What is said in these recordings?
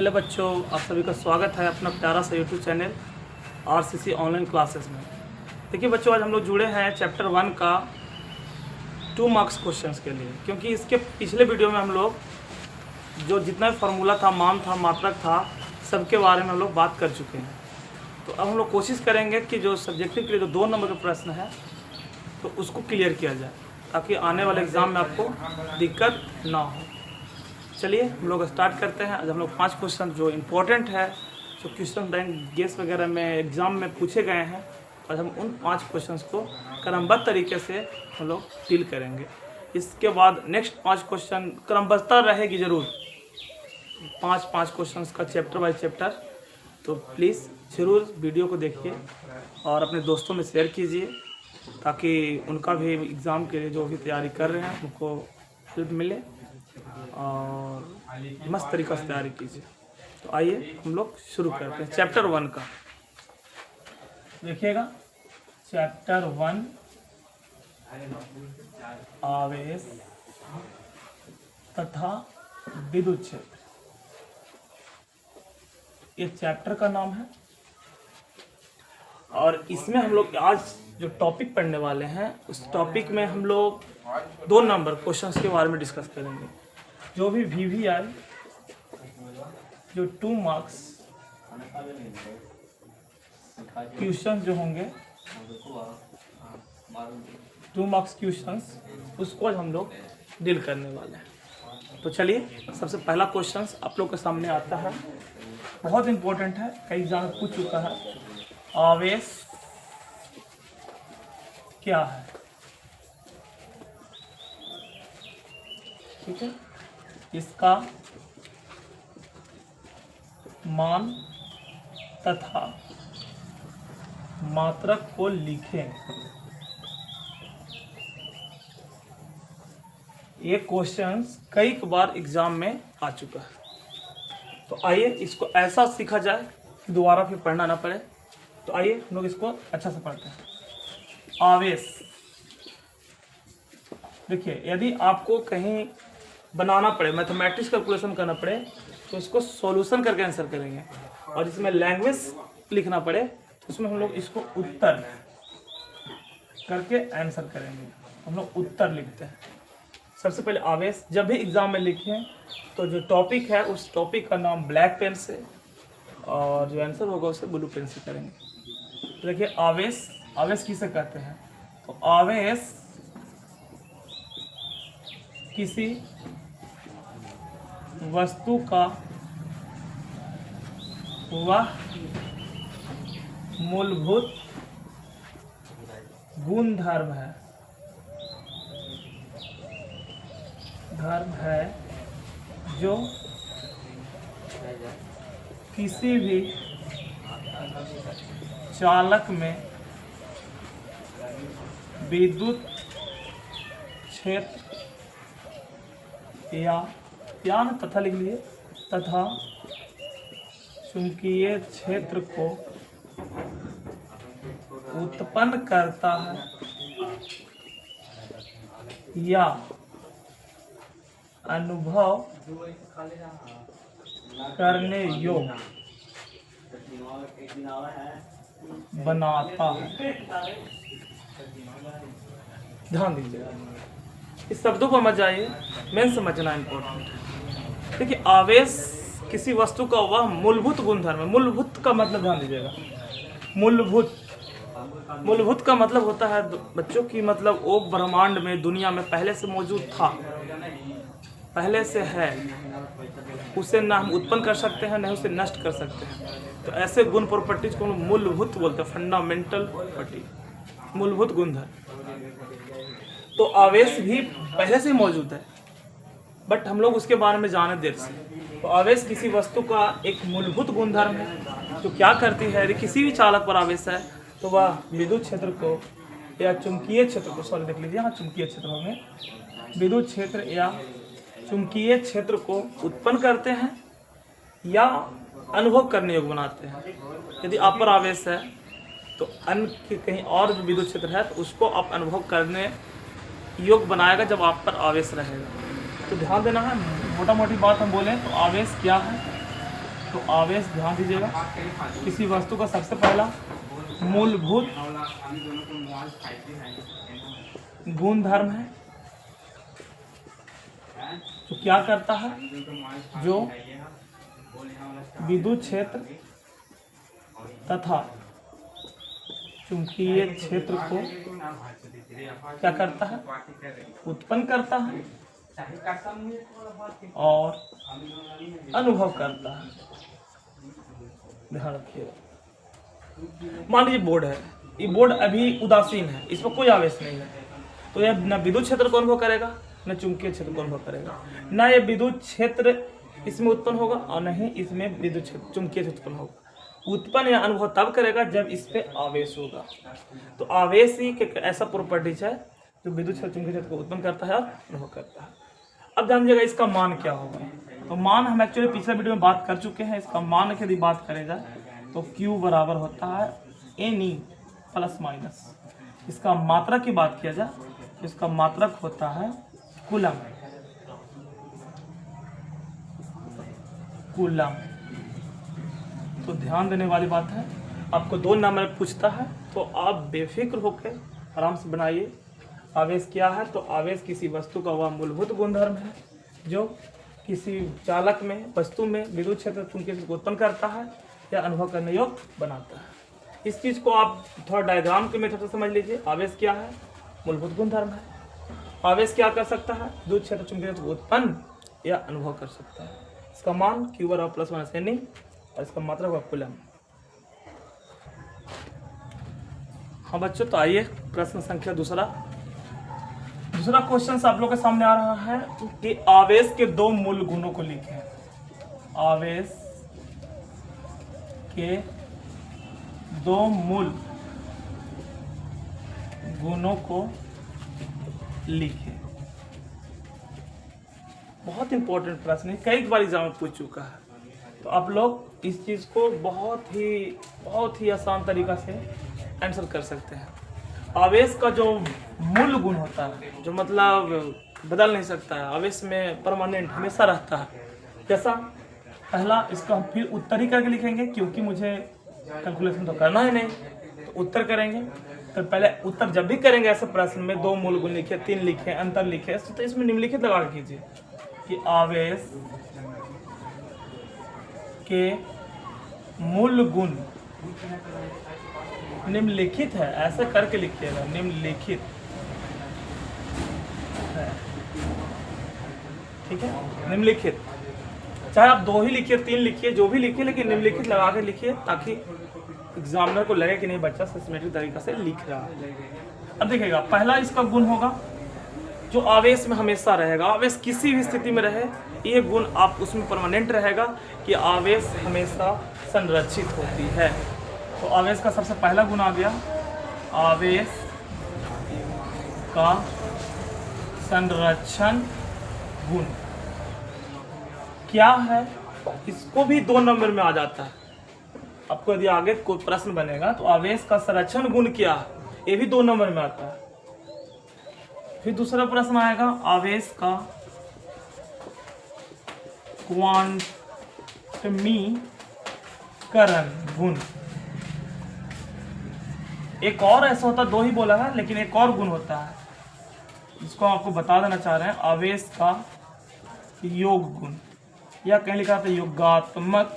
Hello बच्चों, आप सभी का स्वागत है अपना प्यारा सा YouTube channel RCC online classes में। देखिए बच्चों, आज हम लोग जुड़े हैं चैप्टर 1 का 2 मार्क्स क्वेश्चंस के लिए, क्योंकि इसके पिछले वीडियो में हम लोग जो जितना भी फार्मूला था, मान था, मात्रक था, सबके बारे में हम लोग बात कर चुके हैं। तो अब हम लोग कोशिश करेंगे कि जो सब्जेक्टिव के लिए जो 2 नंबर का प्रश्न है तो उसको क्लियर किया जाए, ताकि आने वाले एग्ज़ाम में आपको दिक्कत ना हो। चलिए हम लोग स्टार्ट करते हैं। आज हम लोग 5 क्वेश्चन जो इम्पोर्टेंट है, जो क्वेश्चन बैंक गेस वगैरह में एग्ज़ाम में पूछे गए हैं, और हम उन 5 क्वेश्चंस को क्रमबद्ध तरीके से हम लोग डील करेंगे। इसके बाद नेक्स्ट 5 क्वेश्चन क्रमबद्धता रहेगी ज़रूर, 5 क्वेश्चंस का चैप्टर बाय चैप्टर। तो प्लीज़ ज़रूर वीडियो को देखिए और अपने दोस्तों में शेयर कीजिए, ताकि उनका भी एग्ज़ाम के लिए जो भी तैयारी कर रहे हैं उनको हेल्प मिले और मस्त तरीक़ा से तैयारी कीजिए। तो आइए हम लोग शुरू करते हैं चैप्टर 1 का। देखिएगा, चैप्टर 1 आवेश तथा विद्युत क्षेत्र, ये चैप्टर का नाम है। और इसमें हम लोग आज जो टॉपिक पढ़ने वाले हैं, उस टॉपिक में हम लोग 2 नंबर क्वेश्चंस के बारे में डिस्कस करेंगे। जो भी VVI जो 2 मार्क्स क्वेश्चन जो होंगे, 2 मार्क्स क्वेश्चंस, उसको आज हम लोग डील करने वाले हैं। तो चलिए, सबसे पहला क्वेश्चन आप लोग के सामने आता है, बहुत इंपॉर्टेंट है, कई एग्जाम में पूछ चुका है। आवेश क्या है? ठीक है, इसका मान तथा मात्रक को लिखें। ये क्वेश्चंस कई बार एग्जाम में आ चुका है। तो आइए इसको ऐसा सीखा जाए कि दोबारा फिर पढ़ना ना पड़े। तो आइए हम लोग इसको अच्छा से पढ़ते हैं। आवेश, देखिए, यदि आपको कहीं बनाना पड़े, मैथमेटिक्स कैलकुलेशन करना पड़े, तो इसको सॉल्यूशन करके आंसर करेंगे। और इसमें लैंग्वेज लिखना पड़े तो उसमें हम लोग इसको उत्तर करके आंसर करेंगे। हम लोग उत्तर लिखते हैं। सबसे पहले आवेश जब भी एग्जाम में लिखें तो जो टॉपिक है उस टॉपिक का नाम ब्लैक पेन से, और जो आंसर होगा उसे ब्लू पेन से करेंगे। तो देखिए, आवेश किसे कहते हैं? तो आवेश किसी वस्तु का वह मूलभूत गुणधर्म है जो किसी भी चालक में विद्युत क्षेत्र या तथा लिख लिए, तथा चुंबकीय क्षेत्र को उत्पन्न करता है या अनुभव करने योग्य बनाता है। ध्यान दीजिएगा, इस शब्दों को मत जाइए, मेन समझना इम्पोर्टेंट है। देखिए, आवेश किसी वस्तु का वह मूलभूत गुणधर्म है। मूलभूत का मतलब ध्यान दीजिएगा, मूलभूत का मतलब होता है बच्चों की, मतलब वो ब्रह्मांड में, दुनिया में पहले से मौजूद था, पहले से है, उसे ना हम उत्पन्न कर सकते हैं, ना उसे नष्ट कर सकते हैं। तो ऐसे गुण प्रॉपर्टीज को मूलभूत बोलते हैं, फंडामेंटल प्रॉपर्टी, मूलभूत गुणधर्म। तो आवेश भी पहले से ही मौजूद है, बट हम लोग उसके बारे में जाने देर से। तो आवेश किसी वस्तु का एक मूलभूत गुणधर्म है जो क्या करती है, यदि किसी भी चालक पर आवेश है तो वह विद्युत क्षेत्र को या चुंबकीय क्षेत्र को, सॉरी देख लीजिए, यहाँ चुंबकीय क्षेत्र में विद्युत क्षेत्र या चुंबकीय क्षेत्र को उत्पन्न करते हैं या अनुभव करने योग्य बनाते हैं। यदि आप पर आवेश है तो अन्य कहीं और जो विद्युत क्षेत्र है तो उसको आप अनुभव करने योग्य बनाएगा जब आप पर आवेश रहेगा। तो ध्यान देना है, मोटा मोटी बात हम बोलें तो आवेश क्या है? तो आवेश, ध्यान दीजिएगा, किसी वस्तु का सबसे पहला मूलभूत गुणधर्म है जो क्या करता है, जो विद्युत क्षेत्र तथा चुंबकीय क्षेत्र को क्या करता है, उत्पन्न करता है और अनुभव करता है। ध्यान रखिएगा। मान लीजिए बोर्ड है, ये बोर्ड अभी उदासीन है, इसमें कोई आवेश नहीं है, तो यह न विद्युत क्षेत्र को अनुभव करेगा न चुंबकीय क्षेत्र को अनुभव करेगा, न ये विद्युत क्षेत्र इसमें उत्पन्न होगा और न ही इसमें विद्युत क्षेत्र चुंबकीय क्षेत्र उत्पन्न होगा। उत्पन्न या अनुभव तब करेगा जब इस पे आवेश होगा। तो आवेश ही ऐसा प्रॉपर्टीज है जो विद्युत क्षेत्र चुंबकीय क्षेत्र को उत्पन्न करता है और अनुभव करता है। अब ध्यान दीजिएगा इसका मान क्या होगा। तो मान हम एक्चुअली पिछले वीडियो में बात कर चुके हैं। इसका मान की यदि बात करें जाए तो Q बराबर होता है Ne प्लस माइनस। इसका मात्रक की बात किया जाए तो इसका मात्रक होता है कूलम। तो ध्यान देने वाली बात है, आपको 2 नंबर पूछता है तो आप बेफिक्र होकर आराम से बनाइए। आवेश क्या है, तो आवेश किसी वस्तु का वह मूलभूत गुणधर्म है जो किसी चालक में, वस्तु में विद्युत क्षेत्र चुंबकीय क्षेत्र को उत्पन्न करता है या अनुभव करने योग्य बनाता है। इस चीज़ को आप थोड़ा डायग्राम के मेथड से समझ लीजिए। आवेश क्या है, मूलभूत गुणधर्म है। आवेश क्या कर सकता है, विद्युत क्षेत्र चुंबकीय क्षेत्र को उत्पन्न या अनुभव कर सकता है। इसका मान Q बराबर प्लस माइनस Ne और इसका मात्रा हुआ कूलम। हाँ बच्चों, तो आइए प्रश्न संख्या दूसरा क्वेश्चन आप लोग के सामने आ रहा है कि आवेश के 2 मूल गुणों को लिखें। आवेश के 2 मूल गुणों को लिखें। बहुत इंपॉर्टेंट प्रश्न है, कई बार एग्जाम में पूछ चुका है। तो आप लोग इस चीज़ को बहुत ही आसान तरीका से आंसर कर सकते हैं। आवेश का जो मूल गुण होता है, जो मतलब बदल नहीं सकता है, आवेश में परमानेंट हमेशा रहता है। जैसा पहला, इसका हम फिर उत्तर ही करके लिखेंगे क्योंकि मुझे कैलकुलेशन तो करना है नहीं, तो उत्तर करेंगे। तो पहले उत्तर जब भी करेंगे ऐसे प्रश्न में 2 मूल गुण लिखे, 3 लिखे, अंतर लिखे, तो इसमें निम्नलिखित लगा कीजिए कि आवेश के मूल गुण निम्नलिखित है, ऐसे करके लिखिएगा, निम्नलिखित है। ठीक है, निम्नलिखित, चाहे आप 2 ही लिखिए, 3 लिखिए, जो भी लिखिए, लेकिन निम्नलिखित लगा के लिखिए ताकि एग्जामिनर को लगे कि नहीं बच्चा सिस्टमेटिक तरीका से लिख रहा है। अब देखिएगा, पहला इसका गुण होगा जो आवेश में हमेशा रहेगा। आवेश किसी भी स्थिति में रहे, ये गुण आप उसमें परमानेंट रहेगा कि आवेश हमेशा संरक्षित होती है। तो आवेश का सबसे पहला गुण आ गया, आवेश का संरक्षण गुण क्या है, इसको भी 2 नंबर में आ जाता है। आपको यदि आगे कोई प्रश्न बनेगा तो आवेश का संरक्षण गुण क्या है, ये भी 2 नंबर में आता है। फिर दूसरा प्रश्न आएगा, आवेश का क्वांटमीकरण गुण। एक और ऐसा होता है, 2 ही बोला है, लेकिन एक और गुण होता है जिसको आपको बता देना चाह रहे हैं, आवेश का योग गुण, या कहीं लिखा था योगात्मक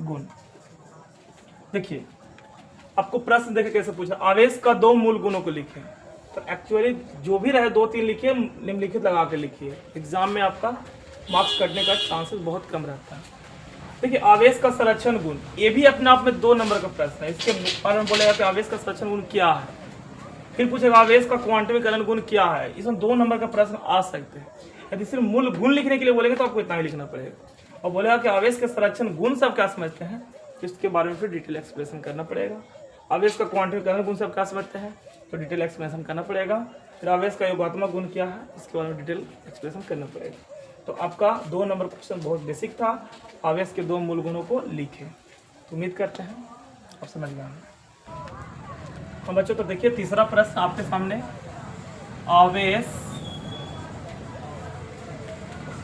गुण। देखिए, आपको प्रश्न देखे कैसे पूछा, आवेश का 2 मूल गुणों को लिखें। तो एक्चुअली जो भी रहे 2-3 लिखिए, निम्नलिखित लगा के लिखिए। एग्जाम में आपका मार्क्स कटने का चांसेस बहुत कम रहता है। देखिए, आवेश का संरक्षण गुण, ये भी अपने आप में 2 नंबर का प्रश्न है। इसके बारे में बोलेगा कि आवेश का संरक्षण गुण क्या है, फिर पूछेगा आवेश का क्वांटमीकरण गुण क्या है। इसमें 2 नंबर का प्रश्न आ सकते हैं। यदि सिर्फ मूल गुण लिखने के लिए बोलेंगे तो आपको इतना ही लिखना पड़ेगा। और बोलेगा कि आवेश के संरक्षण गुण सब क्या समझते हैं, इसके बारे में फिर डिटेल एक्सप्लेनेशन करना पड़ेगा। आवेश का क्वांटमीकरण गुण सब क्या समझते हैं, तो डिटेल एक्सप्लेनेशन करना पड़ेगा। फिर आवेश का योगात्मक गुण क्या है, इसके बारे में डिटेल एक्सप्लेनेशन करना पड़ेगा। तो आपका 2 नंबर क्वेश्चन बहुत बेसिक था, आवेश के 2 मूल गुणों को लिखें। तो उम्मीद करते हैं आप समझ गए। हम बच्चों, तो देखिए तीसरा प्रश्न आपके सामने, आवेश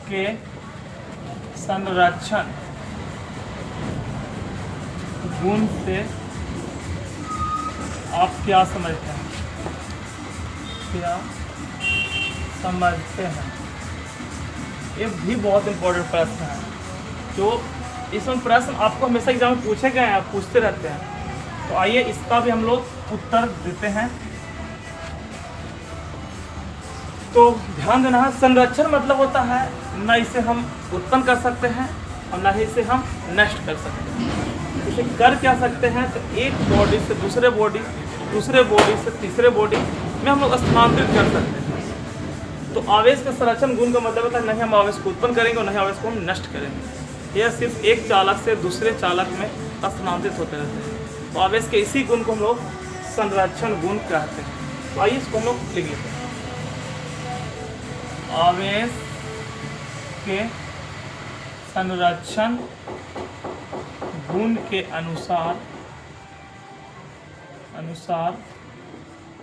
के संरक्षण गुण से आप क्या समझते हैं? क्या समझते हैं? ये भी बहुत इंपॉर्टेंट प्रश्न है, जो इसमें प्रश्न आपको हमेशा एग्जाम में पूछे गए हैं, पूछते रहते हैं। तो आइए इसका भी हम लोग उत्तर देते हैं। तो ध्यान देना है, संरक्षण मतलब होता है न इसे हम उत्पन्न कर सकते हैं और न ही इसे हम नष्ट कर सकते हैं। इसे कर क्या सकते हैं? तो एक बॉडी से दूसरे बॉडी, दूसरे बॉडी से तीसरे बॉडी में हम लोग स्थानांतरित कर सकते हैं। तो आवेश का संरक्षण गुण का मतलब होता है नहीं हम आवेश को उत्पन्न करेंगे और नहीं आवेश को हम नष्ट करेंगे। यह सिर्फ एक चालक से दूसरे चालक में स्थानांतरित होते रहते हैं। तो आवेश के इसी गुण को हम लोग संरक्षण गुण कहते हैं। तो आइए इसको हम लोग लिख लेते हैं। आवेश के संरक्षण गुण के अनुसार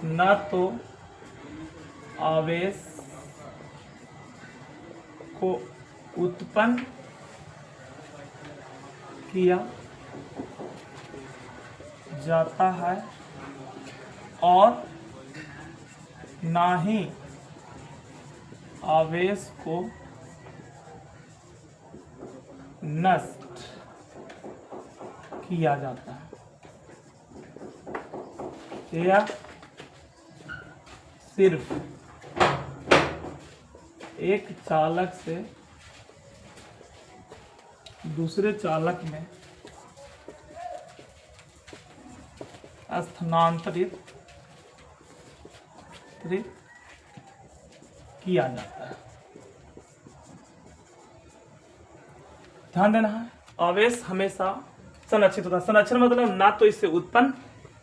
न तो आवेश को उत्पन्न किया जाता है और ना ही आवेश को नष्ट किया जाता है। यह सिर्फ एक चालक से दूसरे चालक में स्थानांतरित किया जाता है। ध्यान देना है, आवेश हमेशा संरक्षित होता है। संरक्षण मतलब ना तो इसे उत्पन्न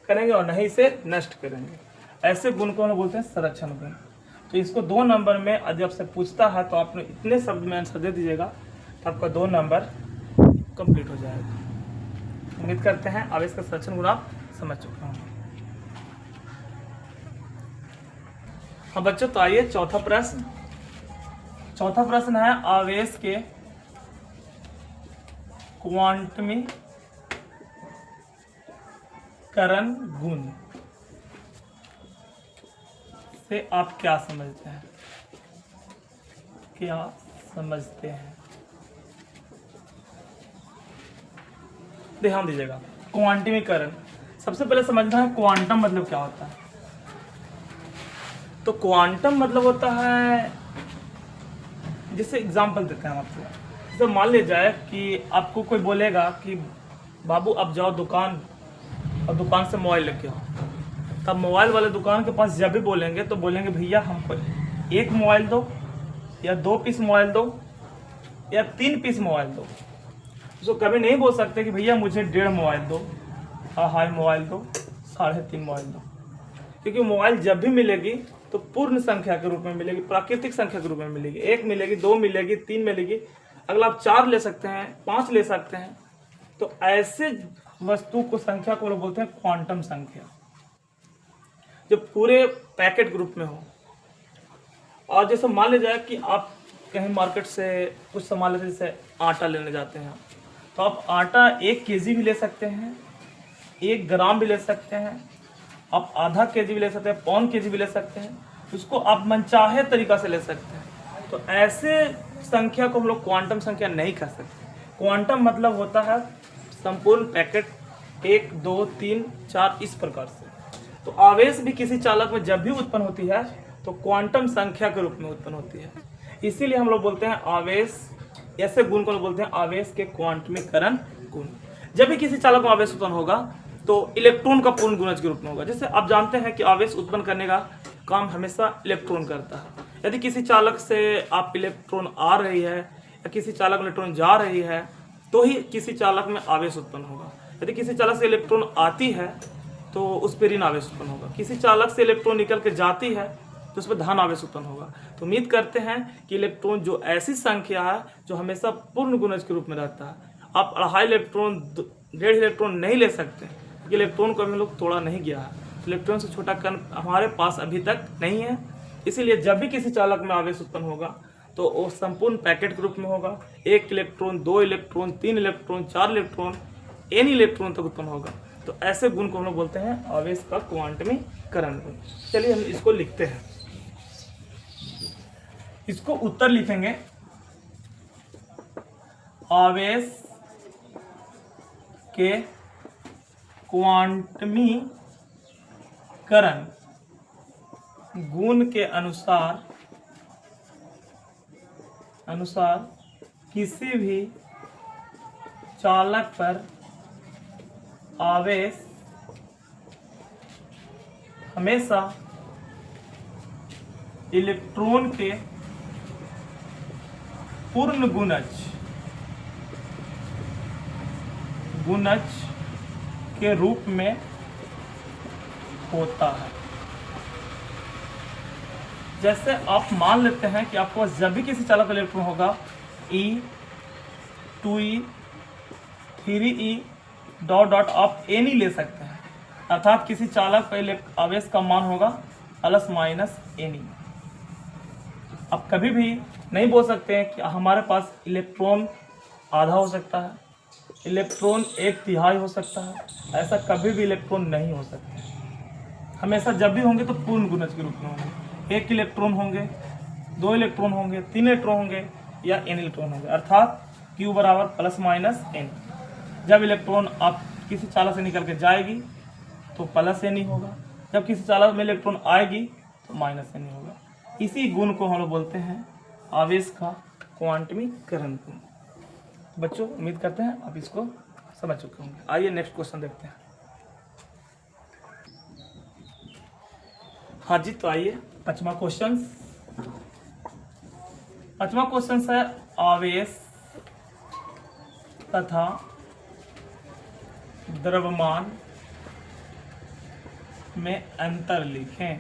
करेंगे और नहीं इसे नष्ट करेंगे। ऐसे गुण को हम बोलते हैं संरक्षण गुण। तो इसको 2 नंबर में यदि आपसे पूछता है तो आपने इतने शब्द में आंसर दे दीजिएगा तो आपका 2 नंबर कंप्लीट हो जाएगा। उम्मीद करते हैं आवेश का संरक्षण गुण आप समझ चुके होंगे। हाँ बच्चों, तो आइए चौथा प्रश्न है आवेश के क्वांटमीकरण गुण से आप क्या समझते हैं? ध्यान दीजिएगा, क्वांटमीकरण सबसे पहले समझना है क्वांटम मतलब क्या होता है। तो क्वांटम मतलब होता है, जैसे एग्जांपल देते हैं हम आपको। जैसे मान लीजिए जाए कि आपको कोई बोलेगा कि बाबू आप जाओ दुकान और दुकान से मोबाइल लेके आओ। तब मोबाइल वाले दुकान के पास जब भी बोलेंगे तो बोलेंगे भैया हमको 1 मोबाइल दो या 2 पीस मोबाइल दो या 3 पीस मोबाइल दो। उसको कभी नहीं बोल सकते कि भैया मुझे 1.5 मोबाइल दो, हाई मोबाइल दो, 3.5 मोबाइल दो। क्योंकि मोबाइल जब भी मिलेगी तो पूर्ण संख्या के रूप में मिलेगी, प्राकृतिक संख्या के रूप में मिलेगी। 1 मिलेगी, 2 मिलेगी, 3 मिलेगी, अगला आप 4 ले सकते हैं, 5 ले सकते हैं। तो ऐसे वस्तु को संख्या को लोग बोलते हैं क्वांटम संख्या, जो पूरे पैकेट ग्रुप में हो। और जैसे मान लीजिए कि आप कहीं मार्केट से कुछ सामान लेते, जैसे आटा लेने जाते हैं, तो आप आटा 1 केजी भी ले सकते हैं, 1 ग्राम भी ले सकते हैं, आप आधा केजी भी ले सकते हैं, 1 केजी भी ले सकते हैं। उसको आप मनचाहे तरीका से ले सकते हैं। तो ऐसे संख्या को हम लोग क्वांटम संख्या नहीं कह सकते। क्वांटम मतलब होता है संपूर्ण पैकेट 1, 2, 3, 4 इस प्रकार से। तो आवेश भी किसी चालक में जब भी उत्पन्न होती है तो क्वांटम संख्या के रूप में उत्पन्न होती है। इसीलिए हम लोग बोलते हैं आवेश, ऐसे गुण को लोग बोलते हैं आवेश के क्वांटमीकरण गुण। जब भी किसी चालक में आवेश उत्पन्न होगा तो इलेक्ट्रॉन का पूर्ण गुणज के रूप में होगा। जैसे आप जानते हैं कि आवेश उत्पन्न करने का काम हमेशा इलेक्ट्रॉन करता है। यदि किसी चालक से आप इलेक्ट्रॉन आ रही है या किसी चालक में इलेक्ट्रॉन जा रही है तो ही किसी चालक में आवेश उत्पन्न होगा। यदि किसी चालक से इलेक्ट्रॉन आती है तो उस पर ऋण आवेश उत्पन्न होगा। किसी चालक से इलेक्ट्रॉन निकल के जाती है तो उस पर धन आवेश उत्पन्न होगा। तो उम्मीद करते हैं कि इलेक्ट्रॉन जो ऐसी संख्या है जो हमेशा पूर्ण गुणज के रूप में रहता है। आप 2.5 इलेक्ट्रॉन, 1.5 इलेक्ट्रॉन नहीं ले सकते क्योंकि इलेक्ट्रॉन को अभी लोग तोड़ा नहीं गया है। इलेक्ट्रॉन से छोटा कण हमारे पास अभी तक नहीं है। इसीलिए जब भी किसी चालक में आवेश उत्पन्न होगा तो वो संपूर्ण पैकेट के रूप में होगा। 1 electron, 2 electron, 3 electron, 4 electron, n electron तक उत्पन्न होगा। तो ऐसे गुण को हम लोग बोलते हैं आवेश का क्वांटमीकरण गुण। चलिए हम इसको लिखते हैं, इसको उत्तर लिखेंगे। आवेश के क्वांटमीकरण गुण के अनुसार किसी भी चालक पर आवेश हमेशा इलेक्ट्रॉन के पूर्ण गुणज के रूप में होता है। जैसे आप मान लेते हैं कि आपको जब भी किसी चालक इलेक्ट्रॉन होगा E 2E 3E डॉट आप Ni ले सकते हैं, अर्थात किसी चालक पर आवेश का मान होगा प्लस माइनस Ni। आप कभी भी नहीं बोल सकते हैं कि हमारे पास इलेक्ट्रॉन आधा हो सकता है, इलेक्ट्रॉन 1/3 हो सकता है, ऐसा कभी भी इलेक्ट्रॉन नहीं हो सकता। हमेशा जब भी होंगे तो पूर्ण गुणज के रूप में होंगे। 1 इलेक्ट्रॉन होंगे, 2 इलेक्ट्रॉन होंगे, 3 इलेक्ट्रॉन होंगे या n इलेक्ट्रॉन होंगे, अर्थात Q बराबर प्लस माइनस n। जब इलेक्ट्रॉन आप किसी चालक से निकल के जाएगी तो प्लस n ही होगा, जब किसी चालक में इलेक्ट्रॉन आएगी तो माइनस n ही होगा। इसी गुण को हम लोग बोलते हैं आवेश का क्वांटमीकरण गुण। बच्चों उम्मीद करते हैं आप इसको समझ चुके होंगे। आइए नेक्स्ट क्वेश्चन देखते हैं। हाँ जी, तो आइए पांचवा क्वेश्चन है आवेश तथा द्रव्यमान में अंतर लिखें।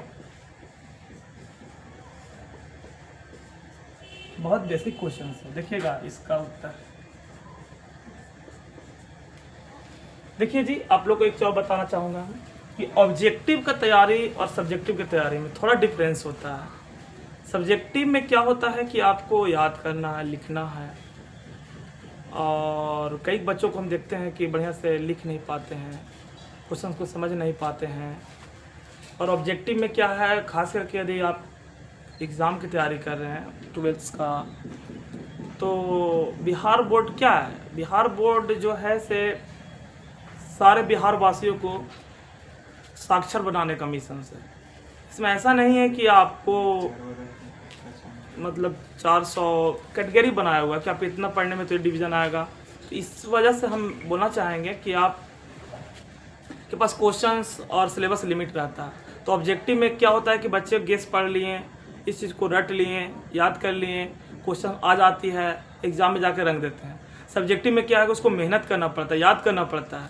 बहुत बेसिक क्वेश्चन है, देखिएगा इसका उत्तर। देखिए जी, आप लोग को एक चीज और बताना चाहूंगा कि ऑब्जेक्टिव का तैयारी और सब्जेक्टिव की तैयारी में थोड़ा डिफरेंस होता है। सब्जेक्टिव में क्या होता है कि आपको याद करना है, लिखना है, और कई बच्चों को हम देखते हैं कि बढ़िया से लिख नहीं पाते हैं, क्वेश्चन को समझ नहीं पाते हैं। और ऑब्जेक्टिव में क्या है, खास करके यदि आप एग्ज़ाम की तैयारी कर रहे हैं 12th का, तो बिहार बोर्ड क्या है, बिहार बोर्ड जो है से सारे बिहार वासियों को साक्षर बनाने का मिशन है। इसमें ऐसा नहीं है कि आपको मतलब 400 कैटेगरी बनाया हुआ है कि आप इतना पढ़ने में तो डिवीज़न आएगा। तो इस वजह से हम बोलना चाहेंगे कि आप के पास क्वेश्चंस और सिलेबस लिमिट रहता है। तो ऑब्जेक्टिव में क्या होता है कि बच्चे गेस पढ़ लिए, इस चीज़ को रट लिए, याद कर लिए, क्वेश्चन आ जाती है, एग्ज़ाम में जाकर रंग देते हैं। सब्जेक्टिव में क्या है कि उसको मेहनत करना पड़ता है, याद करना पड़ता है।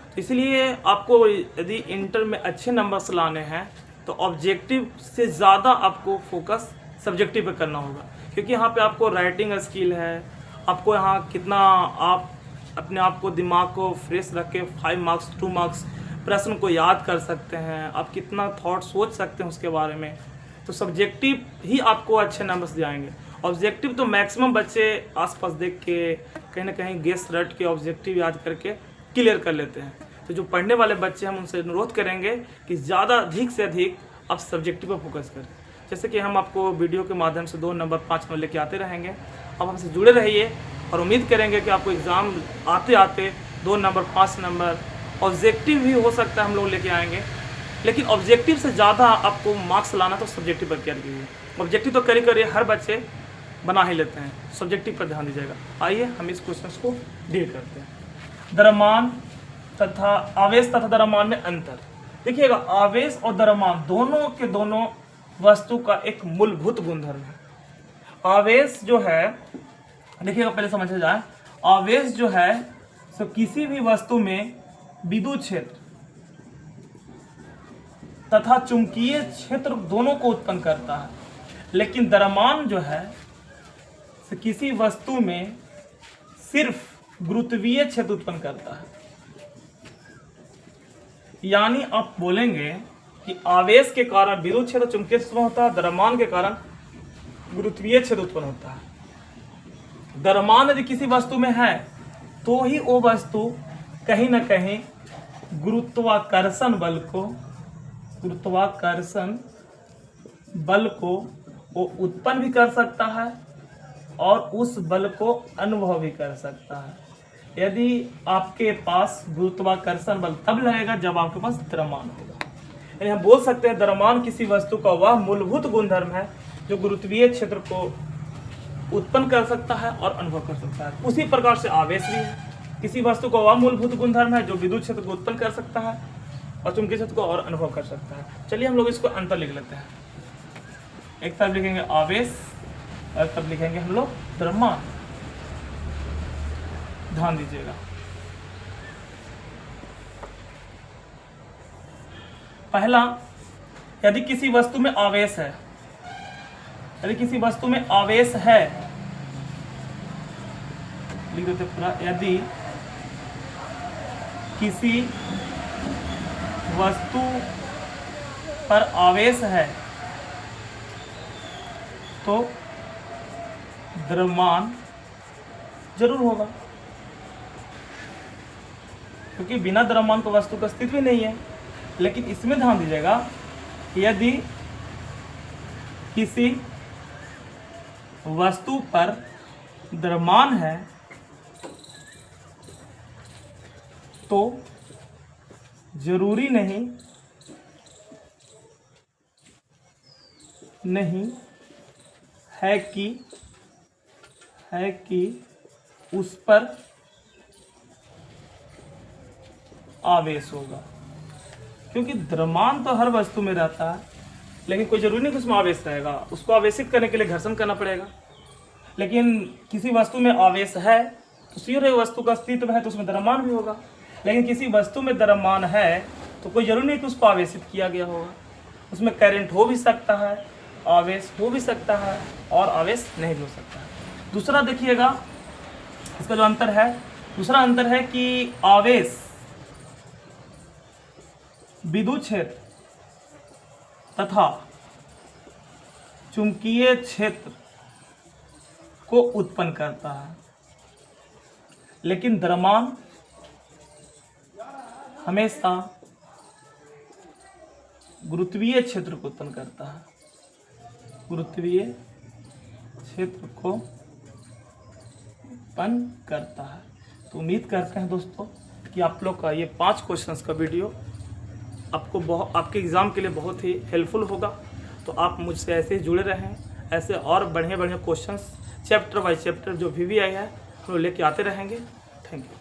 तो इसलिए आपको यदि इंटर में अच्छे नंबर्स लाने हैं तो ऑब्जेक्टिव से ज़्यादा आपको फोकस सब्जेक्टिव पे करना होगा, क्योंकि यहाँ पे आपको राइटिंग स्किल है, आपको यहाँ कितना आप अपने आप को दिमाग को फ्रेश रख के 5 मार्क्स 2 मार्क्स प्रश्न को याद कर सकते हैं, आप कितना थॉट सोच सकते हैं उसके बारे में। तो सब्जेक्टिव ही आपको अच्छे नंबर्स दिलाएंगे। ऑब्जेक्टिव तो मैक्सिमम बच्चे आसपास देख के कहीं ना कहीं गेस रट के ऑब्जेक्टिव याद करके क्लियर कर लेते हैं। तो जो पढ़ने वाले बच्चे हम उनसे अनुरोध करेंगे कि ज़्यादा अधिक से अधिक आप सब्जेक्टिव पर फोकस करें। जैसे कि हम आपको वीडियो के माध्यम से 2 नंबर 5 नंबर लेके आते रहेंगे। आप हमसे जुड़े रहिए और उम्मीद करेंगे कि आपको एग्ज़ाम आते आते 2 नंबर 5 नंबर ऑब्जेक्टिव भी हो सकता है हम लोग लेके आएंगे, लेकिन ऑब्जेक्टिव से ज़्यादा आपको मार्क्स लाना तो सब्जेक्टिव पर केयर कीजिए। ऑब्जेक्टिव तो करिए हर बच्चे बना ही लेते हैं, सब्जेक्टिव पर ध्यान दीजिएगा। आइए हम इस क्वेश्चन को डील करते हैं। द्रव्यमान तथा आवेश तथा द्रव्यमान में अंतर। देखिएगा, आवेश और द्रव्यमान दोनों के दोनों वस्तु का एक मूलभूत गुणधर्म है। आवेश जो है, देखिएगा पहले समझे जाए, आवेश जो है सो किसी भी वस्तु में विद्युत क्षेत्र तथा चुंबकीय क्षेत्र दोनों को उत्पन्न करता है, लेकिन द्रव्यमान जो है सो किसी वस्तु में सिर्फ गुरुत्वीय क्षेत्र उत्पन्न करता है। यानी आप बोलेंगे कि आवेश के कारण विद्युत क्षेत्र चुंबकीय क्षेत्र होता है, द्रव्यमान के कारण गुरुत्वीय क्षेत्र उत्पन्न होता है। द्रव्यमान यदि किसी वस्तु में है तो ही वो वस्तु कहीं ना कहीं गुरुत्वाकर्षण बल को वो उत्पन्न भी कर सकता है और उस बल को अनुभव भी कर सकता है। यदि आपके पास गुरुत्वाकर्षण बल तब लगेगा जब आपके पास द्रव्यमान होगा। यानी हम बोल सकते हैं द्रव्यमान किसी वस्तु का वह मूलभूत गुणधर्म है जो गुरुत्वीय क्षेत्र को उत्पन्न कर सकता है और अनुभव कर सकता है। उसी प्रकार से आवेश भी है, किसी वस्तु का वह मूलभूत गुणधर्म है जो विद्युत क्षेत्र को उत्पन्न कर सकता है और चुंबकीय क्षेत्र को और अनुभव कर सकता है। चलिए हम लोग इसको अंतर लिख लेते हैं। एक तरफ लिखेंगे आवेश और तब लिखेंगे हम लोग द्रव्यमान। ध्यान दीजिएगा, पहला, यदि किसी वस्तु में आवेश है, लिख देते पूरा। यदि किसी वस्तु पर आवेश है तो द्रव्यमान जरूर होगा, क्योंकि बिना द्रव्यमान को वस्तु का अस्तित्व ही नहीं है। लेकिन इसमें ध्यान दीजिएगा, यदि किसी वस्तु पर द्रव्यमान है तो जरूरी नहीं है कि उस पर आवेश होगा, क्योंकि द्रव्यमान तो हर वस्तु में रहता है, लेकिन कोई जरूरी नहीं कि उसमें आवेश रहेगा। उसको आवेशित करने के लिए घर्षण करना पड़ेगा। लेकिन किसी वस्तु में आवेश है तो सीधे वस्तु का अस्तित्व है तो उसमें द्रव्यमान भी होगा। लेकिन किसी वस्तु में द्रव्यमान है तो कोई जरूरी नहीं कि उसको आवेशित किया गया होगा। उसमें करंट हो भी सकता है, आवेश हो भी सकता है और आवेश नहीं भी हो सकता है। दूसरा देखिएगा, इसका जो अंतर है, दूसरा अंतर है कि आवेश विद्युत क्षेत्र तथा चुंबकीय क्षेत्र को उत्पन्न करता है, लेकिन द्रव्यमान हमेशा गुरुत्वीय क्षेत्र को उत्पन्न करता है, गुरुत्वीय क्षेत्र को उत्पन्न करता है। तो उम्मीद करते हैं दोस्तों कि आप लोग का ये 5 क्वेश्चंस का वीडियो आपके एग्ज़ाम के लिए बहुत ही हेल्पफुल होगा। तो आप मुझसे ऐसे ही जुड़े रहें, ऐसे और बढ़िया बढ़िया क्वेश्चंस चैप्टर बाय चैप्टर जो भी आई है हम लेके आते रहेंगे। Thank you.